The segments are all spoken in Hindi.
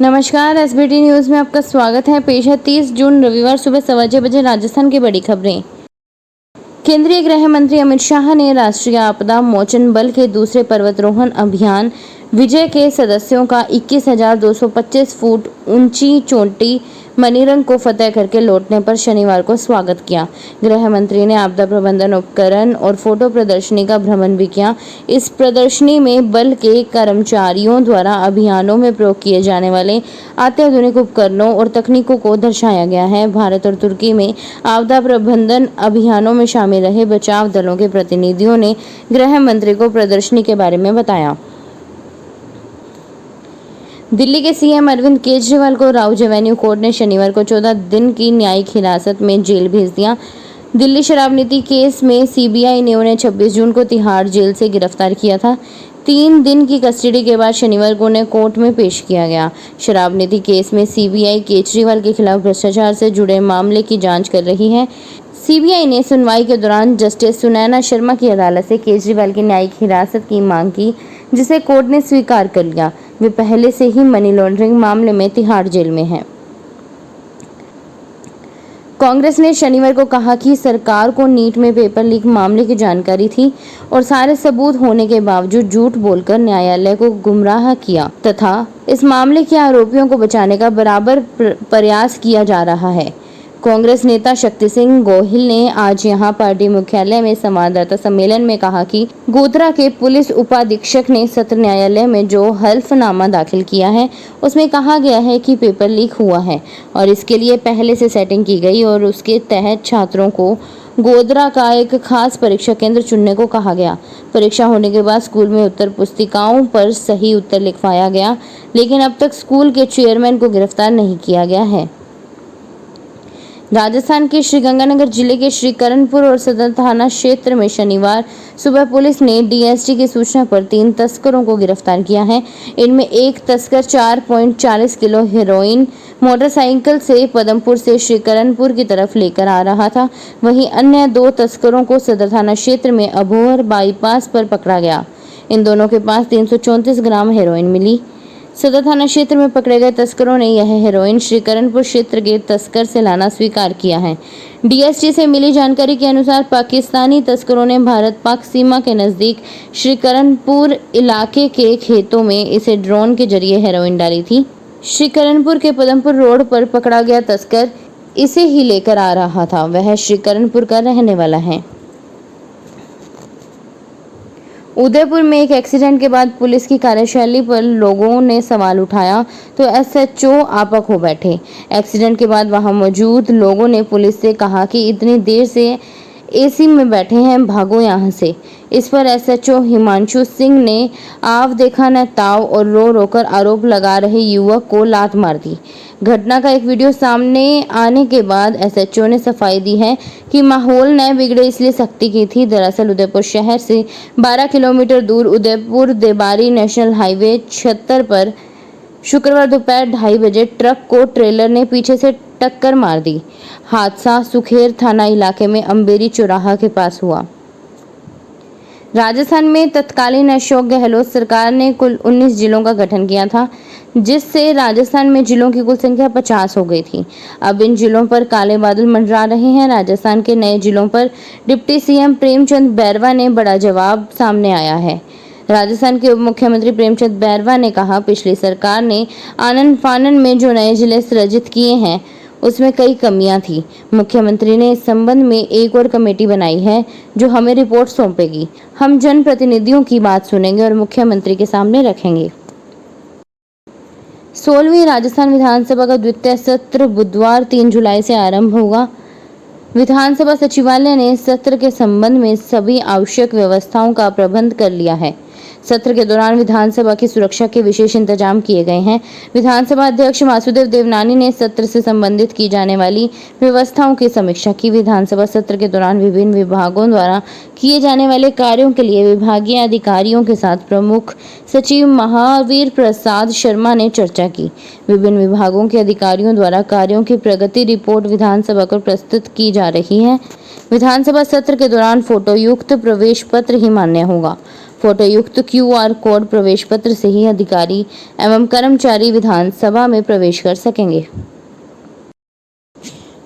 नमस्कार, एसबीटी न्यूज में आपका स्वागत है। पेश है 30 जून रविवार सुबह 6:15 बजे राजस्थान की बड़ी खबरें। केंद्रीय गृह मंत्री अमित शाह ने राष्ट्रीय आपदा मोचन बल के दूसरे पर्वतारोहण अभियान विजय के सदस्यों का 21,225 फुट ऊंची चोटी मनीरंग को फतेह करके लौटने पर शनिवार को स्वागत किया। गृह मंत्री ने आपदा प्रबंधन उपकरण और फोटो प्रदर्शनी का भ्रमण भी किया। इस प्रदर्शनी में बल के कर्मचारियों द्वारा अभियानों में प्रयोग किए जाने वाले अत्याधुनिक उपकरणों और तकनीकों को दर्शाया गया है। भारत और तुर्की में आपदा प्रबंधन अभियानों में शामिल रहे बचाव दलों के प्रतिनिधियों ने गृह मंत्री को प्रदर्शनी के बारे में बताया। दिल्ली के सीएम अरविंद केजरीवाल को राउज एवेन्यू कोर्ट ने शनिवार को 14 दिन की न्यायिक हिरासत में जेल भेज दिया। दिल्ली शराब नीति केस में सीबीआई ने उन्हें 26 जून को तिहाड़ जेल से गिरफ्तार किया था। 3 दिन की कस्टडी के बाद शनिवार को उन्हें कोर्ट में पेश किया गया। शराब नीति केस में सीबीआई केजरीवाल के खिलाफ भ्रष्टाचार से जुड़े मामले की जांच कर रही है। सीबीआई ने सुनवाई के दौरान जस्टिस सुनैना शर्मा की अदालत से केजरीवाल की न्यायिक हिरासत की मांग की, जिसे कोर्ट ने स्वीकार कर लिया। वे पहले से ही मनी लॉन्ड्रिंग मामले में तिहाड़ जेल में हैं। कांग्रेस ने शनिवार को कहा कि सरकार को नीट में पेपर लीक मामले की जानकारी थी और सारे सबूत होने के बावजूद झूठ बोलकर न्यायालय को गुमराह किया तथा इस मामले के आरोपियों को बचाने का बराबर प्रयास किया जा रहा है। कांग्रेस नेता शक्ति सिंह गोहिल ने आज यहां पार्टी मुख्यालय में संवाददाता सम्मेलन में कहा कि गोधरा के पुलिस उपाधीक्षक ने सत्र न्यायालय में जो हल्फनामा दाखिल किया है उसमें कहा गया है कि पेपर लीक हुआ है और इसके लिए पहले से सेटिंग की गई और उसके तहत छात्रों को गोधरा का एक खास परीक्षा केंद्र चुनने को कहा गया। परीक्षा होने के बाद स्कूल में उत्तर पुस्तिकाओं पर सही उत्तर लिखवाया गया, लेकिन अब तक स्कूल के चेयरमैन को गिरफ्तार नहीं किया गया है। राजस्थान के श्रीगंगानगर जिले के श्रीकरणपुर और सदर थाना क्षेत्र में शनिवार सुबह पुलिस ने डीएसटी की सूचना पर 3 तस्करों को गिरफ्तार किया है। इनमें एक तस्कर 4.40 किलो हेरोइन मोटरसाइकिल से पदमपुर से श्रीकरणपुर की तरफ लेकर आ रहा था। वहीं अन्य 2 तस्करों को सदर थाना क्षेत्र में अबोहर बाईपास पर पकड़ा गया। इन दोनों के पास 334 ग्राम हेरोइन मिली। सदर थाना क्षेत्र में पकड़े गए तस्करों ने यह हेरोइन श्रीकरणपुर क्षेत्र के तस्कर से लाना स्वीकार किया है। डीएसटी से मिली जानकारी के अनुसार पाकिस्तानी तस्करों ने भारत पाक सीमा के नजदीक श्रीकरणपुर इलाके के खेतों में इसे ड्रोन के जरिए हेरोइन डाली थी। श्रीकरणपुर के पदमपुर रोड पर पकड़ा गया तस्कर इसे ही लेकर आ रहा था। वह श्रीकरणपुर का रहने वाला है। उदयपुर में एक एक्सीडेंट के बाद पुलिस की कार्यशैली पर लोगों ने सवाल उठाया तो एसएचओ आपक हो बैठे। एक्सीडेंट के बाद वहां मौजूद लोगों ने पुलिस से कहा कि इतनी देर से एसी में बैठे हैं, भागो यहां से। इस पर एसएचओ हिमांशु सिंह ने आव देखा न ताव और रो रोकर आरोप लगा रहे युवक को लात मार दी। घटना का एक वीडियो सामने आने के बाद एसएचओ ने सफाई दी है कि माहौल न बिगड़े इसलिए सख्ती की थी। दरअसल उदयपुर शहर से 12 किलोमीटर दूर उदयपुर देबारी नेशनल हाईवे 76 पर शुक्रवार दोपहर 2:30 बजे ट्रक को ट्रेलर ने पीछे से टक्कर मार दी। हादसा सुखेर थाना इलाके में अंबेरी चौराहा के पास हुआ। राजस्थान में तत्कालीन अशोक गहलोत सरकार ने कुल 19 जिलों का गठन किया था, जिससे राजस्थान में जिलों की कुल संख्या 50 हो गई थी। अब इन जिलों पर काले बादल मंडरा रहे हैं। राजस्थान के नए जिलों पर डिप्टी सीएम प्रेमचंद बैरवा ने बड़ा जवाब सामने आया है। राजस्थान के उप मुख्यमंत्री प्रेमचंद बैरवा ने कहा, पिछली सरकार ने आनन फानन में जो नए जिले सृजित किए हैं उसमें कई कमियां थी। मुख्यमंत्री ने इस संबंध में एक और कमेटी बनाई है जो हमें रिपोर्ट सौंपेगी। हम जनप्रतिनिधियों की बात सुनेंगे और मुख्यमंत्री के सामने रखेंगे। 16वीं राजस्थान विधानसभा का द्वितीय सत्र बुधवार 3 जुलाई से आरंभ होगा। विधानसभा सचिवालय ने सत्र के संबंध में सभी आवश्यक व्यवस्थाओं का प्रबंध कर लिया है। सत्र के दौरान विधानसभा की सुरक्षा के विशेष इंतजाम किए गए हैं। विधानसभा अध्यक्ष वासुदेव देवनानी ने सत्र से संबंधित की जाने वाली व्यवस्थाओं की समीक्षा की। विधानसभा सत्र के दौरान विभिन्न विभागों द्वारा किए जाने वाले कार्यों के लिए विभागीय अधिकारियों के साथ प्रमुख सचिव महावीर प्रसाद शर्मा ने चर्चा की। विभिन्न विभागों के अधिकारियों द्वारा कार्यों की प्रगति रिपोर्ट विधानसभा को प्रस्तुत की जा रही है। विधानसभा सत्र के दौरान फोटो युक्त प्रवेश पत्र ही मान्य होगा। फोटोयुक्त QR कोड प्रवेश पत्र से ही अधिकारी एवं कर्मचारी विधानसभा में प्रवेश कर सकेंगे।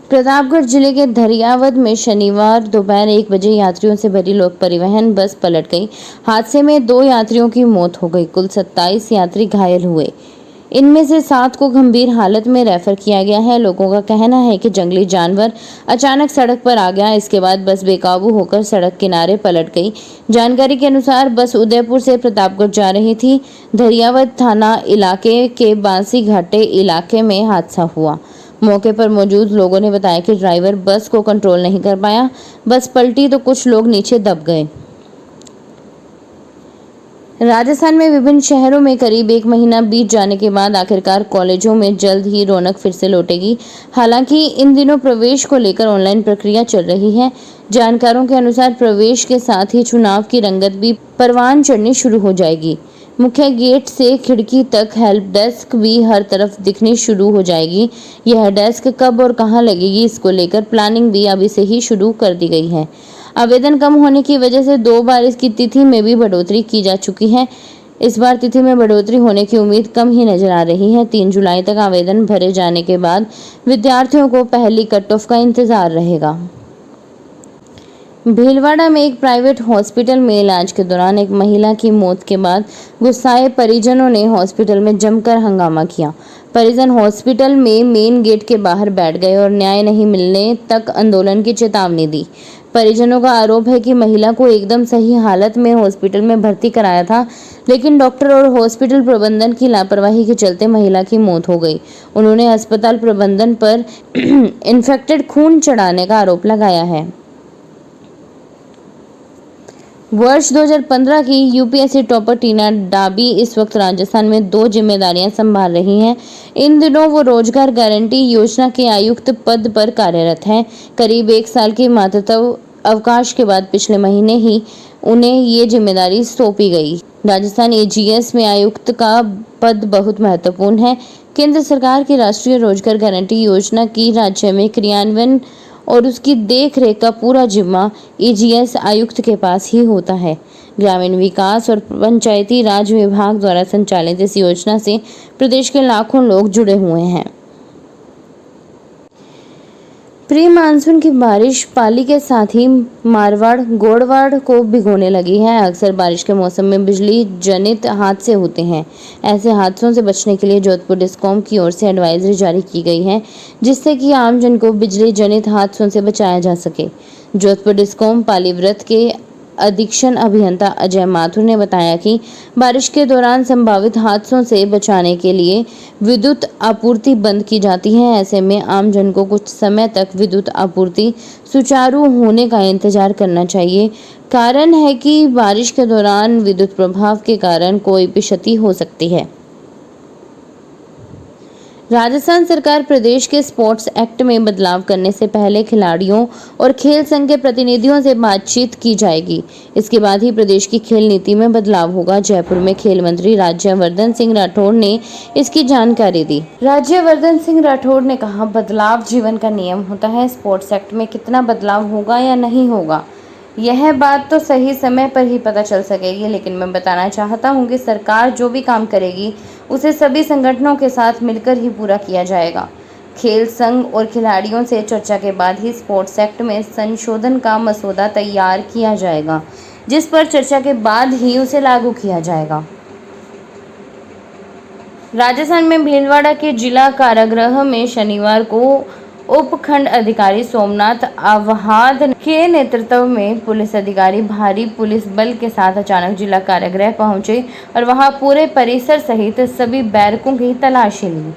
प्रतापगढ़ जिले के धरियावद में शनिवार दोपहर 1 बजे यात्रियों से भरी लोक परिवहन बस पलट गई। हादसे में 2 यात्रियों की मौत हो गई। कुल 27 यात्री घायल हुए। इनमें से 7 को गंभीर हालत में रेफर किया गया है। लोगों का कहना है कि जंगली जानवर अचानक सड़क पर आ गया। इसके बाद बस बेकाबू होकर सड़क किनारे पलट गई। जानकारी के अनुसार बस उदयपुर से प्रतापगढ़ जा रही थी। धरियावद थाना इलाके के बांसी घाटे इलाके में हादसा हुआ। मौके पर मौजूद लोगों ने बताया कि ड्राइवर बस को कंट्रोल नहीं कर पाया। बस पलटी तो कुछ लोग नीचे दब गए। राजस्थान में विभिन्न शहरों में करीब 1 महीना बीत जाने के बाद आखिरकार कॉलेजों में जल्द ही रौनक फिर से लौटेगी। हालांकि इन दिनों प्रवेश को लेकर ऑनलाइन प्रक्रिया चल रही है। जानकारों के अनुसार प्रवेश के साथ ही चुनाव की रंगत भी परवान चढ़नी शुरू हो जाएगी। मुख्य गेट से खिड़की तक हेल्प डेस्क भी हर तरफ दिखनी शुरू हो जाएगी। यह डेस्क कब और कहां लगेगी, इसको लेकर प्लानिंग भी अभी से ही शुरू कर दी गई है। आवेदन कम होने की वजह से 2 बार इसकी तिथि में भी बढ़ोतरी की जा चुकी है। इस बार तिथि में बढ़ोतरी होने की उम्मीद कम ही नजर आ रही है। 3 जुलाई तक आवेदन भरे जाने के बाद विद्यार्थियों को पहली कट ऑफ का इंतजार रहेगा। भीलवाड़ा में एक प्राइवेट हॉस्पिटल में इलाज के दौरान एक महिला की मौत के बाद गुस्साए परिजनों ने हॉस्पिटल में जमकर हंगामा किया। परिजन हॉस्पिटल में मेन गेट के बाहर बैठ गए और न्याय नहीं मिलने तक आंदोलन की चेतावनी दी। परिजनों का आरोप है कि महिला को एकदम सही हालत में हॉस्पिटल में भर्ती कराया था, लेकिन डॉक्टर और हॉस्पिटल प्रबंधन की लापरवाही के चलते महिला की मौत हो गई। उन्होंने अस्पताल प्रबंधन पर इन्फेक्टेड खून चढ़ाने का आरोप लगाया है। वर्ष 2015 की यूपीएससी टॉपर टीना डाबी इस वक्त राजस्थान में 2 जिम्मेदारियां संभाल रही हैं। इन दिनों वो रोजगार गारंटी योजना के आयुक्त पद पर कार्यरत हैं। करीब 1 साल की मातृत्व अवकाश के बाद पिछले महीने ही उन्हें ये जिम्मेदारी सौंपी गई। राजस्थान एजीएस में आयुक्त का पद बहुत महत्वपूर्ण है। केंद्र सरकार की राष्ट्रीय रोजगार गारंटी योजना की राज्य में क्रियान्वयन और उसकी देखरेख का पूरा जिम्मा एजीएस आयुक्त के पास ही होता है। ग्रामीण विकास और पंचायती राज विभाग द्वारा संचालित इस योजना से प्रदेश के लाखों लोग जुड़े हुए हैं। प्री मानसून की बारिश पाली के साथ ही मारवाड़ गोड़वाड़ को भिगोने लगी है। अक्सर बारिश के मौसम में बिजली जनित हादसे होते हैं। ऐसे हादसों से बचने के लिए जोधपुर डिस्कॉम की ओर से एडवाइजरी जारी की गई है, जिससे कि आमजन को बिजली जनित हादसों से बचाया जा सके। जोधपुर डिस्कॉम पाली वृत्त के अधीक्षण अभियंता अजय माथुर ने बताया कि बारिश के दौरान संभावित हादसों से बचाने के लिए विद्युत आपूर्ति बंद की जाती है। ऐसे में आमजन को कुछ समय तक विद्युत आपूर्ति सुचारू होने का इंतजार करना चाहिए। कारण है कि बारिश के दौरान विद्युत प्रभाव के कारण कोई भी क्षति हो सकती है। राजस्थान सरकार प्रदेश के स्पोर्ट्स एक्ट में बदलाव करने से पहले खिलाड़ियों और खेल संघ के प्रतिनिधियों से बातचीत की जाएगी। इसके बाद ही प्रदेश की खेल नीति में बदलाव होगा। जयपुर में खेल मंत्री राज्यवर्धन सिंह राठौड़ ने इसकी जानकारी दी। राज्यवर्धन सिंह राठौड़ ने कहा, बदलाव जीवन का नियम होता है। स्पोर्ट्स एक्ट में कितना बदलाव होगा या नहीं होगा, यह बात तो सही समय पर ही पता चल सकेगी, लेकिन मैं बताना चाहता हूं कि सरकार जो भी काम करेगी उसे सभी संगठनों के साथ मिलकर ही पूरा किया जाएगा। खेल संघ और खिलाड़ियों से चर्चा के बाद ही स्पोर्ट्स एक्ट में संशोधन का मसौदा तैयार किया जाएगा, जिस पर चर्चा के बाद ही उसे लागू किया जाएगा। राजस्थान में भीलवाड़ा के जिला कारागृह में शनिवार को उपखंड अधिकारी सोमनाथ अवहाद के नेतृत्व में पुलिस अधिकारी भारी पुलिस बल के साथ अचानक जिला कारागृह पहुंचे और वहां पूरे परिसर सहित सभी बैरकों की तलाशी ली।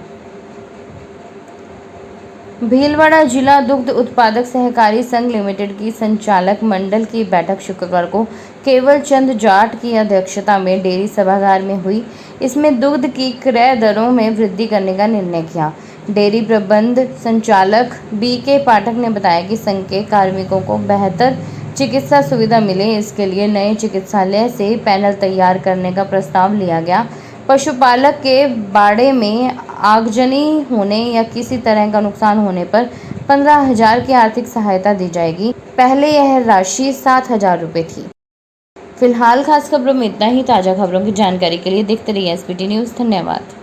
भीलवाड़ा जिला दुग्ध उत्पादक सहकारी संघ लिमिटेड की संचालक मंडल की बैठक शुक्रवार को केवल चंद जाट की अध्यक्षता में डेयरी सभागार में हुई। इसमें दुग्ध की क्रय दरों में वृद्धि करने का निर्णय किया। डेयरी प्रबंध संचालक बीके पाठक ने बताया कि संघ के कार्मिकों को बेहतर चिकित्सा सुविधा मिले, इसके लिए नए चिकित्सालय से पैनल तैयार करने का प्रस्ताव लिया गया। पशुपालक के बाड़े में आगजनी होने या किसी तरह का नुकसान होने पर 15,000 की आर्थिक सहायता दी जाएगी। पहले यह राशि 7,000 रुपये थी। फिलहाल खास खबरों में इतना ही। ताज़ा खबरों की जानकारी के लिए देखते रहिए एसपीटी न्यूज़। धन्यवाद।